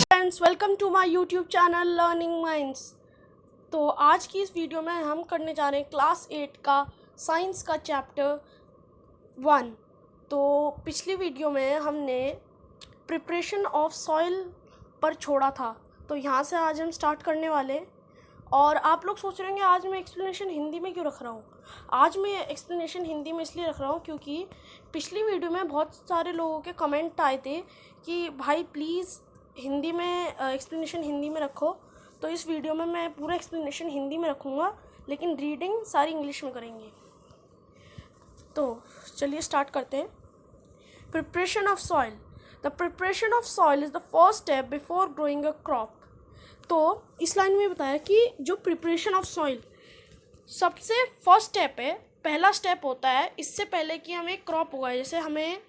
Friends, welcome to my YouTube channel learning minds. तो आज की इस वीडियो में हम करने जा रहे हैं क्लास 8 का साइंस का चैप्टर 1। तो पिछली वीडियो में हमने प्रिपरेशन ऑफ सॉइल पर छोड़ा था, तो यहाँ से आज हम स्टार्ट करने वाले। और आप लोग सोच रहे होंगे आज मैं एक्सप्लेनेशन हिंदी में क्यों रख रहा हूँ। आज मैं एक्सप्लेनेशन हिंदी में इसलिए रख रहा हूँ क्योंकि पिछली वीडियो में बहुत सारे लोगों के कमेंट आए थे कि भाई प्लीज़ हिंदी में एक्सप्लेनेशन हिंदी में रखो। तो इस वीडियो में मैं पूरा एक्सप्लेनेशन हिंदी में रखूँगा, लेकिन रीडिंग सारी इंग्लिश में करेंगे। तो चलिए स्टार्ट करते हैं। Preparation of soil. The preparation of soil is the first step before growing a crop. तो इस लाइन में बताया कि जो प्रिपरेशन ऑफ सॉइल सबसे फर्स्ट स्टेप है, पहला स्टेप होता है इससे पहले कि हमें क्रॉप उगाए। जैसे हमें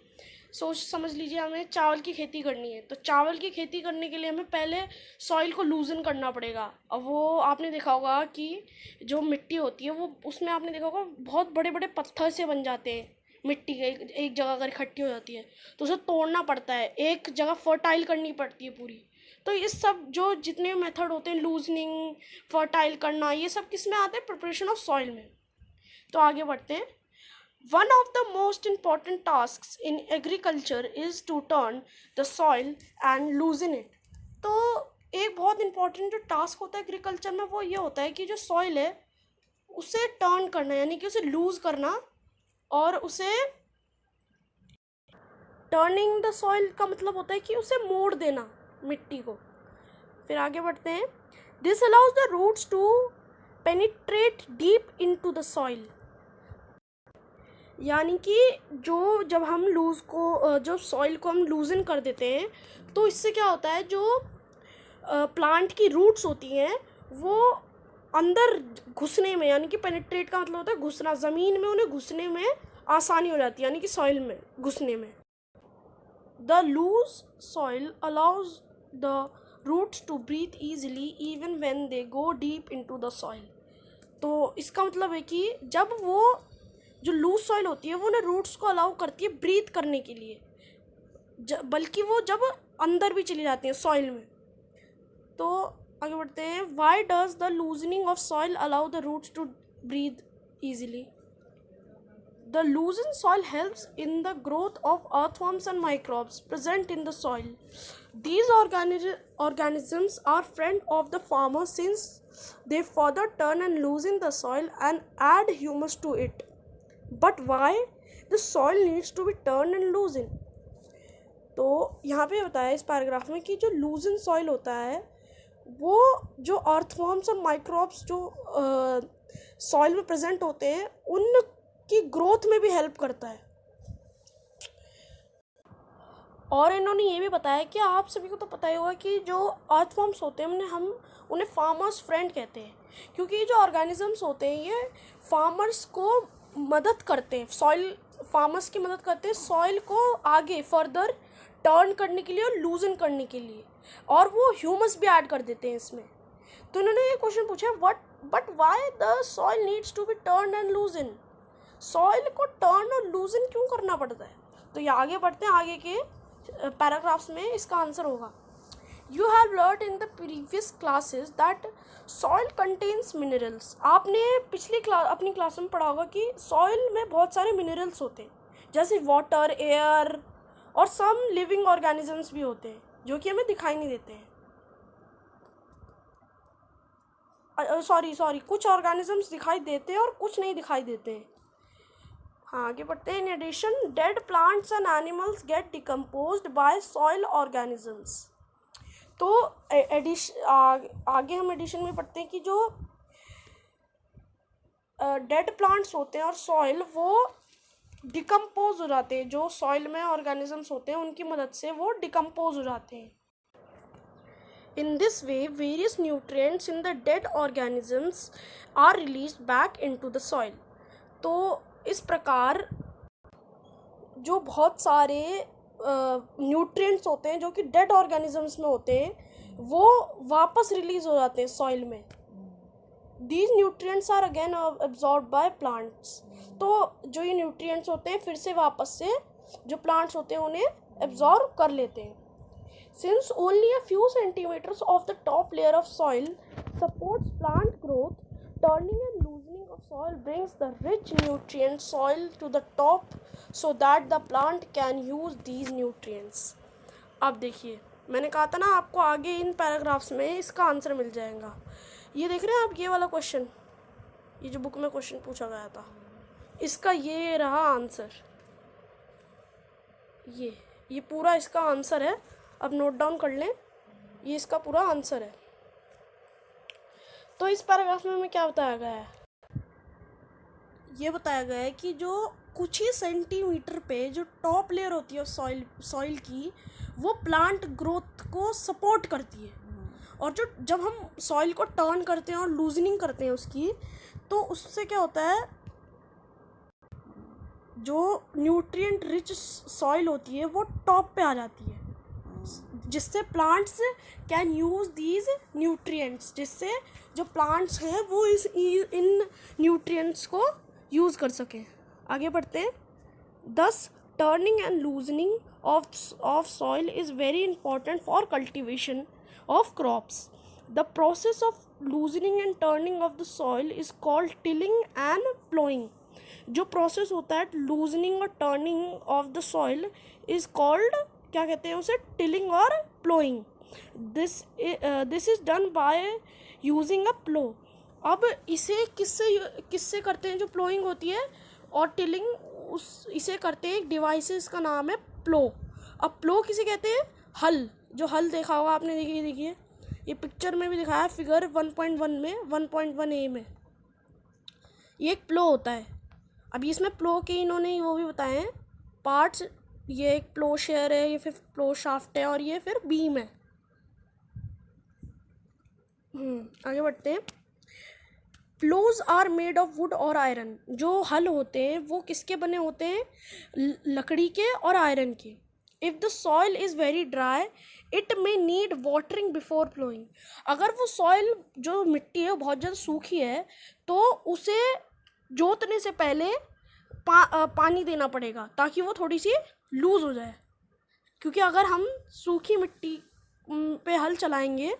समझ लीजिए हमें चावल की खेती करनी है, तो चावल की खेती करने के लिए हमें पहले सॉइल को लूजन करना पड़ेगा। और वो आपने देखा होगा कि जो मिट्टी होती है वो उसमें आपने देखा होगा बहुत बड़े बड़े पत्थर से बन जाते हैं। मिट्टी एक जगह अगर इकट्ठी हो जाती है तो उसे तोड़ना पड़ता है, एक जगह फर्टाइल करनी पड़ती है पूरी। तो इस सब जो जितने मेथड होते हैं, लूजनिंग, फर्टाइल करना, ये सब किस में आते हैं? प्रिपरेशन ऑफ सॉइल में। तो आगे बढ़ते हैं। One of the most important tasks in agriculture is to turn the soil and loosen it. तो एक बहुत इम्पॉर्टेंट जो टास्क होता है एग्रीकल्चर में वो ये होता है कि जो सॉइल है उसे टर्न करना, यानी कि उसे लूज करना। और उसे टर्निंग द सॉइल का मतलब होता है कि उसे मोड़ देना मिट्टी को। फिर आगे बढ़ते हैं। This allows the roots to penetrate deep into the soil. यानी कि जब हम जो सॉइल को हम लूजन कर देते हैं तो इससे क्या होता है, जो प्लांट की रूट्स होती हैं वो अंदर घुसने में, यानी कि पेनिट्रेट का मतलब होता है घुसना, ज़मीन में उन्हें घुसने में आसानी हो जाती है, यानी कि सॉइल में घुसने में। The loose soil allows the roots to breathe easily even when they go deep into the soil. तो इसका मतलब है कि जब वो जो लूज सॉइल होती है वो ना रूट्स को अलाउ करती है ब्रीथ करने के लिए, बल्कि वो जब अंदर भी चली जाती हैं सॉइल में। तो आगे बढ़ते हैं। Why does the loosening of soil allow the roots to breathe easily? The loosen soil helps in the growth of earthworms and microbes present in the soil. These organisms are friend of the farmer since they further turn and loosen the soil and add humus to it. But why the soil needs to be turned and loosened? तो यहाँ पे बताया इस paragraph में कि जो लूजन soil होता है वो जो अर्थवर्म्स और माइक्रोब्स जो सॉइल में प्रेजेंट होते हैं उनकी ग्रोथ में भी हेल्प करता है। और इन्होंने ये भी बताया कि आप सभी को तो पता ही होगा कि जो अर्थवर्म्स होते हैं हम उन्हें फार्मर्स फ्रेंड कहते हैं, क्योंकि ये जो ऑर्गेनिजम्स होते हैं ये फार्मर्स को मदद करते हैं, फार्मर्स की मदद करते हैं सॉइल को आगे फर्दर टर्न करने के लिए और लूजन करने के लिए, और वो ह्यूमस भी ऐड कर देते हैं इसमें। तो इन्होंने ये क्वेश्चन पूछा, but why the soil needs to be turn and loosen? Soil को टर्न और लूजन क्यों करना पड़ता है? तो ये आगे बढ़ते हैं, आगे के पैराग्राफ्स में इसका आंसर होगा। You have learn in the previous classes that soil contains minerals. आपने अपनी क्लास में पढ़ा होगा कि सॉइल में बहुत सारे मिनरल्स होते हैं, जैसे वाटर, एयर और सम लिविंग ऑर्गेनिजम्स भी होते हैं जो कि हमें दिखाई नहीं देते हैं। सॉरी कुछ ऑर्गेनिजम्स दिखाई देते हैं और कुछ नहीं दिखाई देते हैं। हाँ, आगे बढ़ते हैं। In addition dead plants and animals get decomposed by soil organisms. तो आगे हम एडिशन में पढ़ते हैं कि जो डेड प्लांट्स होते हैं और सॉइल वो डिकम्पोज हो जाते हैं, जो सॉइल में ऑर्गेनिजम्स होते हैं उनकी मदद से वो डिकम्पोज हो जाते हैं। In this way, various nutrients in the dead organisms are released back into the soil. तो इस प्रकार जो बहुत सारे न्यूट्रिएंट्स होते हैं जो कि डेड ऑर्गेनिजम्स में होते हैं वो वापस रिलीज़ हो जाते हैं सॉइल में। These nutrients are again absorb by plants. तो जो ये न्यूट्रिएंट्स होते हैं फिर से वापस से जो प्लांट्स होते हैं उन्हें एब्जॉर्ब कर लेते हैं। Since only a few centimeters of the top layer of soil supports plant growth, turning and loosening of soil brings the rich nutrient soil to the top so that the plant can use these nutrients. अब देखिए, मैंने कहा था ना आपको आगे इन paragraphs में इसका आंसर मिल जाएगा। ये देख रहे हैं आप, ये वाला क्वेश्चन, ये जो बुक में क्वेश्चन पूछा गया था, इसका ये रहा आंसर। ये पूरा इसका आंसर है। अब नोट डाउन कर लें, ये इसका पूरा आंसर है। तो इस पैराग्राफ में हमें क्या बताया गया है? ये बताया गया है कि जो कुछ ही सेंटीमीटर पे जो टॉप लेयर होती है सॉइल की, वो प्लांट ग्रोथ को सपोर्ट करती है। और जब हम सॉइल को टर्न करते हैं और लूजनिंग करते हैं उसकी, तो उससे क्या होता है, जो न्यूट्रिएंट रिच सॉइल होती है वो टॉप पे आ जाती है, जिससे plants can use these nutrients, जिससे जो प्लांट्स हैं वो इन न्यूट्रिएंट्स को यूज़ कर सकें। आगे बढ़ते हैं। This turning and loosening of soil is very important for cultivation of crops. The process of loosening and turning of the soil is called tilling and ploughing. जो प्रोसेस होता है लूजनिंग और turning of the soil is called, क्या कहते हैं उसे, tilling और ploughing. This is done by using a plough. अब इसे किससे करते हैं, जो प्लोइंग होती है, और टिलिंग इसे करते हैं एक डिवाइसेस का नाम है प्लो। अब प्लो किसे कहते हैं? हल। जो हल देखा होगा आपने, देखिए ये पिक्चर में भी दिखाया है, फिगर 1.1 में, 1.1a में, ये एक प्लो होता है। अभी इसमें प्लो के इन्होंने वो भी बताए हैं पार्ट्स। ये एक प्लो शेयर है, ये फिर प्लो शाफ्ट है, और ये फिर बीम है। आगे बढ़ते हैं। प्लोज आर मेड ऑफ वुड और आयरन। जो हल होते हैं वो किसके बने होते हैं? लकड़ी के और आयरन के। If the soil is very dry it may need watering before ploughing. अगर वो सॉइल, जो मिट्टी है, वो बहुत ज़्यादा सूखी है, तो उसे जोतने से पहले पानी देना पड़ेगा ताकि वो थोड़ी सी लूज़ हो जाए। क्योंकि अगर हम सूखी मिट्टी पे हल चलाएंगे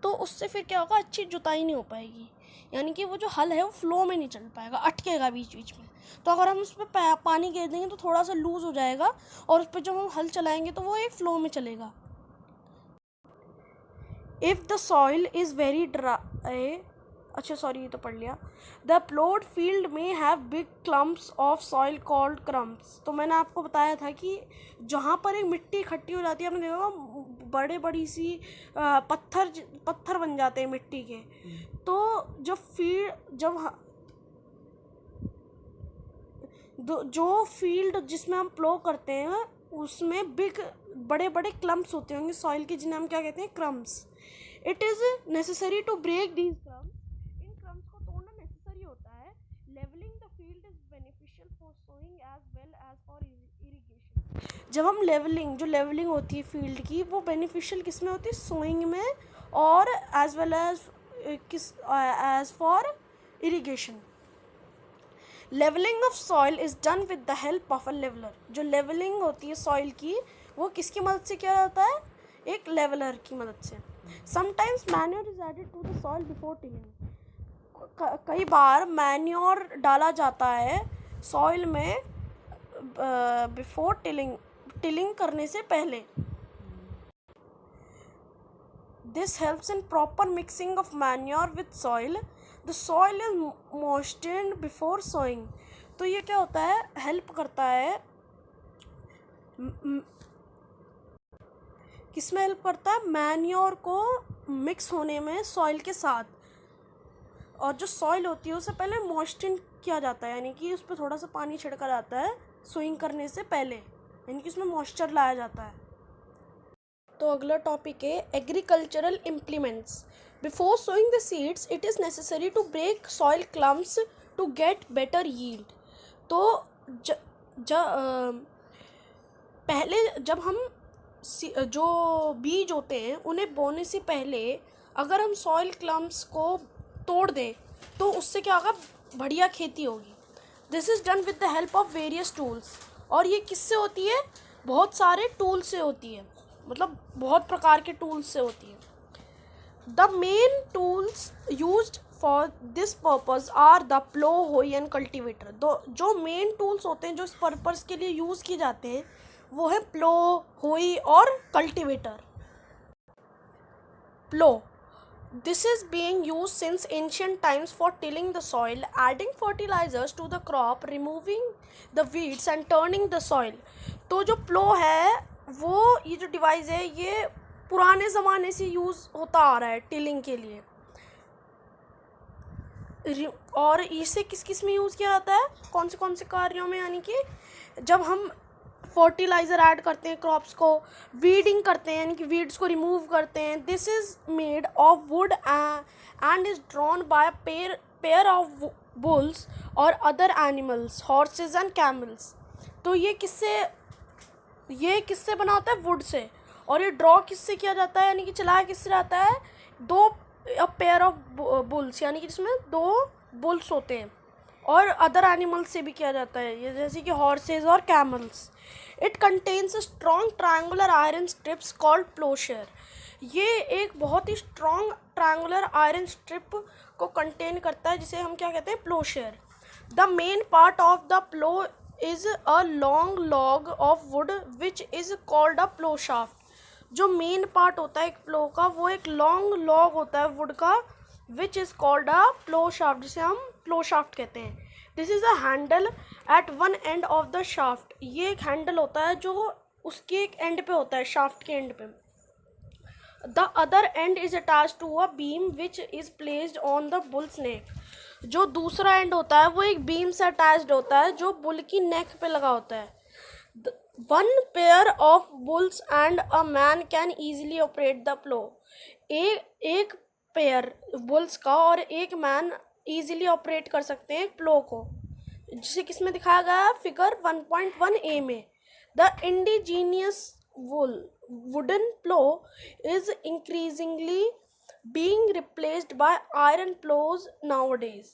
तो उससे फिर क्या होगा, अच्छी जुताई नहीं हो पाएगी, यानी कि वो जो हल है वो फ्लो में नहीं चल पाएगा, अटकेगा बीच बीच में। तो अगर हम उस पर पानी गिर देंगे तो थोड़ा सा लूज़ हो जाएगा, और उस पर जब हम हल चलाएंगे तो वो एक फ्लो में चलेगा। If the soil is very dry, अच्छा सॉरी ये तो पढ़ लिया। द प्लोड फील्ड में have big clumps of soil called crumbs. तो मैंने आपको बताया था कि जहाँ पर एक मिट्टी इकट्ठी हो जाती है, आपने देखा बड़ी सी पत्थर बन जाते हैं मिट्टी के। तो जो फील्ड जिसमें हम प्लो करते हैं उसमें बड़े बड़े क्लम्प्स होते होंगे सॉइल के, जिन्हें हम क्या कहते हैं, crumbs. It is necessary to break these crumbs. इन क्रम्प्स को तोड़ना नेसेसरी होता है। Levelling the field is beneficial for sowing as well as for irrigation. जब हम जो लेवलिंग होती है फील्ड की, वो बेनिफिशियल किस में होती है? सोइंग में, और as well as for irrigation. Levelling of soil is done with the help of a leveller. जो लेवलिंग होती है सॉइल की, वो किसकी मदद से किया जाता है? एक लेवलर की मदद से। Sometimes manure is added to the soil before tilling. कई बार मैन्योर डाला जाता है सॉइल में बिफोर टिलिंग करने से पहले। This helps in proper mixing of manure with soil. The soil is moistured before sowing. तो ये क्या होता है, हेल्प करता है, किसमें हेल्प करता है? मैन्योर को मिक्स होने में सॉइल के साथ। और जो सॉइल होती है उसे पहले मॉइस्चर किया जाता है, यानी कि उस पर थोड़ा सा पानी छिड़का जाता है सोइंग करने से पहले, यानी कि उसमें मॉइस्चर लाया जाता है। तो अगला टॉपिक है agricultural implements. Before sowing the seeds it is necessary to break soil clumps to get better yield. तो पहले जब हम जो बीज होते हैं उन्हें बोने से पहले अगर हम सॉइल क्लम्प्स को तोड़ दें तो उससे क्या होगा, बढ़िया खेती होगी। This is done with the help of various tools. और ये किससे होती है, बहुत सारे टूल से होती है, मतलब बहुत प्रकार के टूल्स से होती है। The main tools used for this purpose are the plough, hoe and cultivator. जो मेन टूल्स होते हैं जो इस पर्पस के लिए यूज़ किए जाते हैं वो है प्लो, होई और cultivator. Plough, this is being used since ancient times for tilling the soil, adding fertilizers to the crop, removing the weeds and turning the soil। तो जो प्लो है वो, ये जो डिवाइस है ये पुराने ज़माने से यूज़ होता आ रहा है टिलिंग के लिए। और इसे किस किस में यूज़ किया जाता है, कौन से कार्यों में, यानी कि जब हम फर्टिलाइज़र ऐड करते हैं क्रॉप्स को, वीडिंग करते हैं यानी कि वीड्स को रिमूव करते हैं। This is made of wood and is drawn by pair of bulls और other animals, horses and camels. तो ये किससे बना होता है, वुड से। और ये ड्रॉ किससे किया जाता है, यानी कि चलाया किससे जाता है, दो पेयर ऑफ बुल्स, यानी कि जिसमें दो बुल्स होते हैं, और अदर एनिमल्स से भी किया जाता है, ये जैसे कि हॉर्सेस और camels. It contains a strong triangular iron strips called ploughshare. ये एक बहुत ही स्ट्रॉन्ग ट्रायंगुलर आयरन स्ट्रिप को कंटेन करता है, जिसे हम क्या कहते हैं, ploughshare. The main part of the plough is a long log of wood which is called a plough shaft. जो मेन पार्ट होता है एक प्लो का वो एक लॉन्ग लॉग होता है वुड का, which is called a plough shaft, जिसे हम प्लो शाफ्ट कहते हैं। This is a handle at one end of the shaft. ये एक हैंडल होता है जो उसके एक एंड पे होता है, शाफ्ट के एंड पे। The other end is attach to a beam which is placed on the bull's neck. जो दूसरा एंड होता है वो एक बीम से अटैच्ड होता है जो बुल की नेक पे लगा होता है। One pair of bulls and a man can easily operate the plough. एक पेयर बुल्स का और एक मैन ईजिली ऑपरेट कर सकते हैं प्लो को, जिसे किसमें दिखाया गया है, फिगर 1.1a में। The indigenous wooden plough is increasingly being replaced by iron plows nowadays.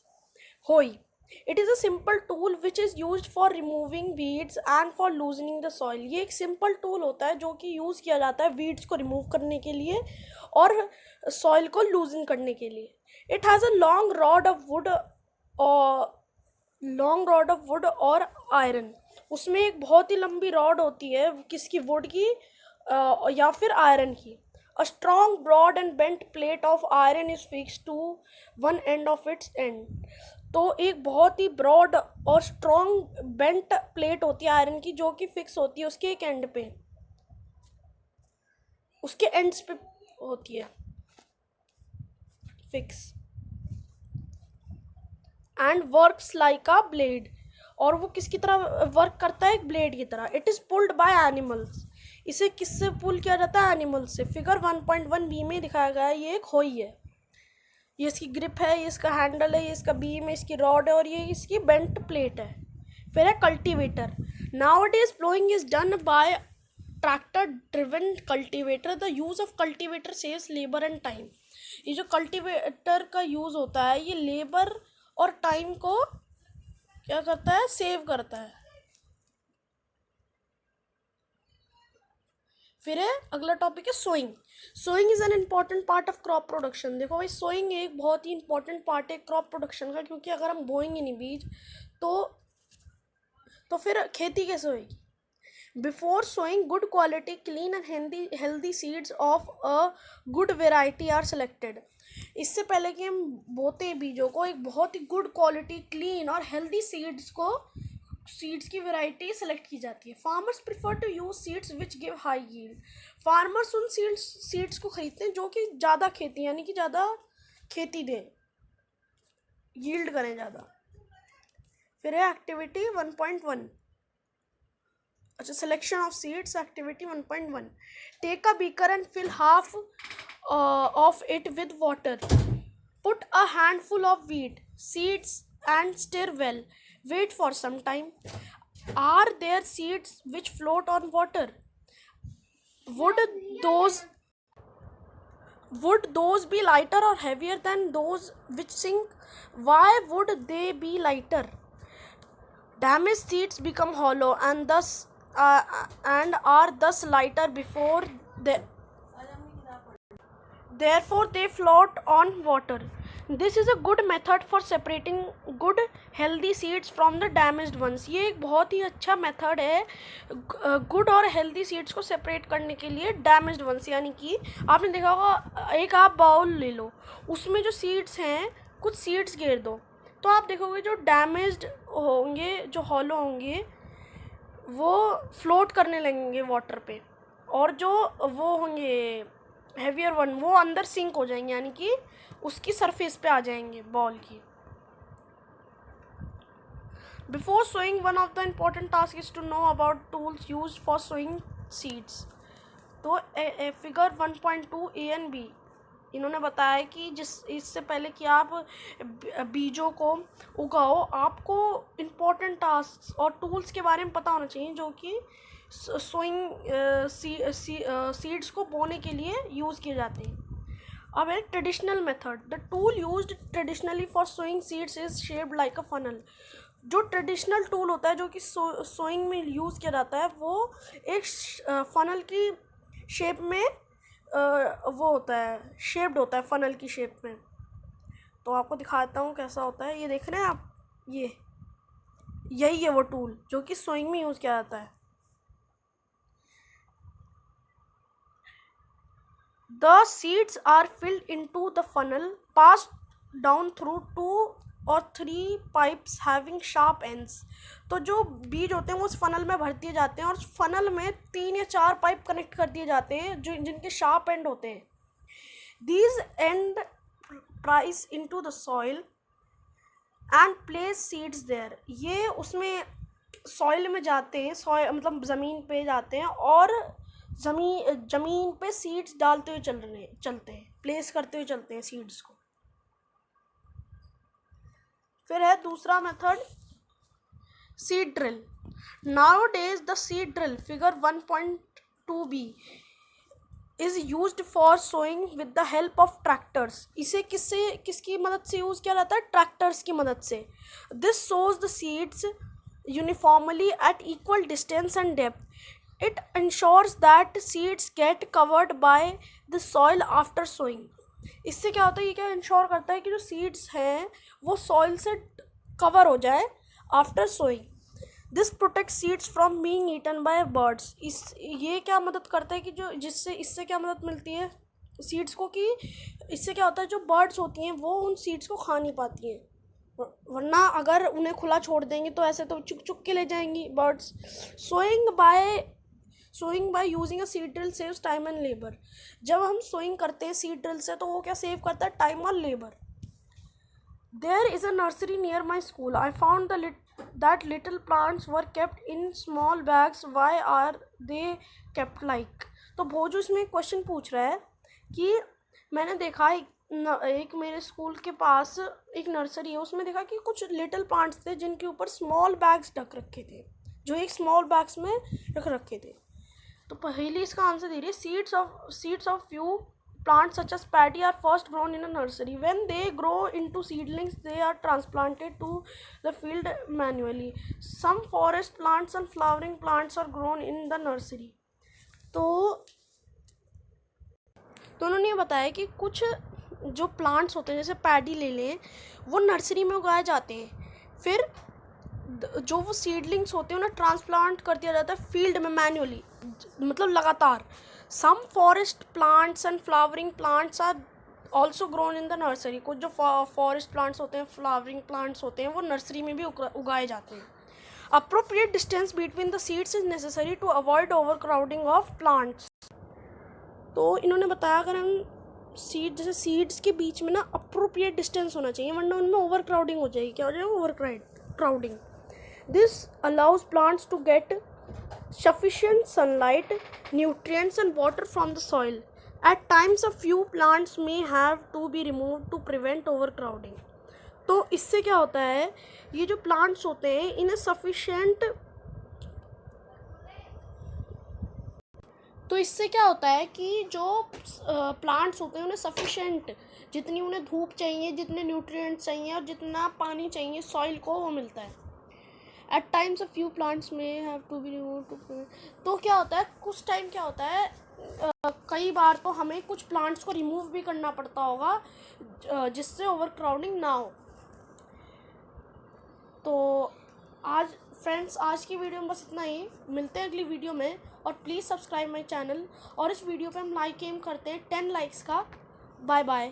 Hoy, it is a simple tool which is used for removing weeds and for loosening the soil। ये एक simple tool होता है जो कि use किया जाता है weeds को रिमूव करने के लिए और सॉइल को लूजन करने के लिए। It has a long rod of would और आयरन। उसमें एक बहुत ही लंबी रॉड होती है, किसकी, वुड की या फिर आयरन की। A strong, broad and bent plate of iron is fixed to one end of its end। तो एक बहुत ही ब्रॉड और स्ट्रॉन्ग बेंट प्लेट होती है आयरन की जो कि फिक्स होती है उसके एक एंड पे, उसके एंड्स पे होती है fix. And works like a blade, और वो किसकी तरह वर्क करता है, एक ब्लेड की तरह। It is pulled by animals. इसे किससे पुल किया जाता है, एनिमल्स से। फिगर 1.1b में दिखाया गया है, ये एक होई है, ये इसकी ग्रिप है, ये इसका हैंडल है, ये इसका बीम है, इसकी रॉड है और ये इसकी बेंट प्लेट है। फिर है cultivator. Nowadays ploughing is done by tractor driven cultivator. The use of cultivator saves labour and time. ये जो कल्टीवेटर का यूज़ होता है ये लेबर और टाइम को क्या करता है, सेव करता है। फिर है अगला टॉपिक है sowing. Sowing is an important part of crop production. देखो भाई, सोइंग एक बहुत ही इंपॉर्टेंट पार्ट है क्रॉप प्रोडक्शन का, क्योंकि अगर हम बोएंगे नहीं बीज तो फिर खेती कैसे होएगी। Before sowing good quality clean and healthy seeds of a good variety are selected. इससे पहले कि हम बोते हैं बीजों को, एक बहुत ही गुड क्वालिटी क्लीन और हेल्दी सीड्स की वैरायटी सेलेक्ट की जाती है। Farmers prefer to use seeds which give high yield. Farmers उन सीड्स को खरीदते हैं जो कि ज़्यादा खेती, यानी कि ज़्यादा खेती दें, यील्ड करें ज़्यादा। फिर है एक्टिविटी 1.1, अच्छा, selection of seeds, activity 1.1। Take a beaker and fill half of it with water. Put a handful of wheat seeds and stir well. Wait for some time. Are there seeds which float on water? Would those would those be lighter or heavier than those which sink? Why would they be lighter? Damaged seeds become hollow and are thus lighter before they therefore they float on water. This is a good method for separating good healthy seeds from the damaged ones. ये एक बहुत ही अच्छा method है good और healthy seeds को separate करने के लिए डैमेज्ड वंस। यानी कि आपने देखा होगा, एक आप बाउल ले लो, उसमें जो सीड्स हैं कुछ सीड्स गिर दो, तो आप देखोगे जो डैमेज्ड होंगे, जो हॉलो होंगे, वो फ्लोट करने लगेंगे वाटर पे, और जो वो होंगे हेवियर वन वो अंदर सिंक हो जाएंगे, यानी कि उसकी सरफेस पे आ जाएंगे बॉल की। Before sowing one of the important task is to know about tools used for sowing seeds. तो फिगर 1.2 ए एंड बी इन्होंने बताया कि इससे पहले कि आप बीजों को उगाओ, आपको इम्पोर्टेंट टास्क और टूल्स के बारे में पता होना चाहिए जो कि सोइंग सीड्स को बोने के लिए यूज़ किए जाते हैं। अब है traditional method. The tool used traditionally for sowing seeds is shaped like a funnel. जो ट्रेडिशनल टूल होता है जो कि सोइंग में यूज़ किया जाता है, वो एक फनल की शेप में वो होता है, शेप्ड होता है फनल की शेप में। तो आपको दिखाता हूँ कैसा होता है। ये देख रहे हैं आप, यही है वो टूल जो कि सोइंग में यूज़ किया जाता है। The seeds are filled into the funnel, passed down through 2 or 3 pipes having sharp ends. तो जो बीज होते हैं वो उस फनल में भर दिए जाते हैं और उस फनल में 3 या 4 पाइप कनेक्ट कर दिए जाते हैं जो जिनके शार्प एंड होते हैं। These end prise into the soil and place seeds there. ये उसमें सॉइल में जाते हैं, सॉइल मतलब ज़मीन पे जाते हैं और ज़मीन पे सीड्स डालते हुए चलते हैं, प्लेस करते हुए चलते हैं सीड्स को। फिर है दूसरा method, seed drill. Nowadays the seed drill figure 1.2b is used for sowing with the help of tractors. इसे किसकी मदद से यूज़ किया जाता है? ट्रैक्टर्स की मदद से। This shows the seeds uniformly eight equal distance and depth. It ensures that seeds get covered by the soil after sowing. इससे क्या होता है, ये क्या इंश्योर करता है कि जो सीड्स हैं वो सॉइल से कवर हो जाए after sowing. This protect seeds from being eaten by birds. ये क्या मदद करता है कि इससे क्या मदद मिलती है सीड्स को, कि इससे क्या होता है जो बर्ड्स होती हैं वो उन सीड्स को खा नहीं पाती हैं, वरना अगर उन्हें खुला छोड़ देंगे तो ऐसे तो चुक चुक के ले जाएंगी birds. Sowing by using a seed drill saves time and labour. जब हम सोइंग करते हैं सीड ड्रिल से तो वो क्या सेव करता है? टाइम और labour. There is a nursery near my school. I found that little plants were kept in small bags. Why are they kept like? तो भोजू इसमें क्वेश्चन पूछ रहा है कि मैंने देखा एक मेरे स्कूल के पास एक नर्सरी है, उसमें देखा कि कुछ लिटिल प्लांट्स थे जिनके ऊपर स्मॉल बैग्स ढक रखे थे, जो एक स्मॉल बैग्स में रख रखे थे। तो पहले इसका आंसर दे रही है, seeds of few plants such as paddy are first grown in a nursery. When they grow into seedlings, they are transplanted to the field manually. Some forest plants and flowering plants are grown in the nursery. तो उन्होंने ये बताया कि कुछ जो plants होते हैं जैसे पैडी ले लें, वो नर्सरी में उगाए जाते हैं, फिर जो वो सीडलिंग्स होते हैं उन्हें ट्रांसप्लांट कर दिया जाता है फील्ड में मैन्युअली, मतलब लगातार। Some forest plants and flowering plants are also grown in the nursery. कुछ जो फॉरेस्ट प्लांट्स होते हैं, फ्लावरिंग प्लांट्स होते हैं, वो नर्सरी में भी उगाए जाते हैं। Appropriate distance between the seeds is necessary to avoid overcrowding of plants. तो इन्होंने बताया अगर हम जैसे सीड्स के बीच में ना अप्रोप्रिएट डिस्टेंस होना चाहिए, वरना उनमें ओवर क्राउडिंग हो जाएगी। क्या हो जाएगा? Over crowding. This allows plants to get sufficient sunlight, nutrients and water from the soil. At times a few plants may have to be removed to prevent overcrowding. तो इससे क्या होता है, ये जो प्लांट्स होते हैं इन्हें तो इससे क्या होता है कि जो प्लांट्स होते हैं उन्हें सफिशेंट, जितनी उन्हें धूप चाहिए, जितने न्यूट्रिएंट्स चाहिए और जितना पानी चाहिए सॉइल को, वो मिलता है। At times a few plants may have to be remove too. तो क्या होता है, कुछ टाइम क्या होता है, कई बार तो हमें कुछ प्लांट्स को रिमूव भी करना पड़ता होगा जिससे ओवरक्राउडिंग ना हो। तो आज फ्रेंड्स, आज की वीडियो में बस इतना ही। मिलते हैं अगली वीडियो में, और प्लीज़ सब्सक्राइब माय चैनल। और इस वीडियो पे हम लाइक एम करते हैं 10 लाइक्स का। Bye bye.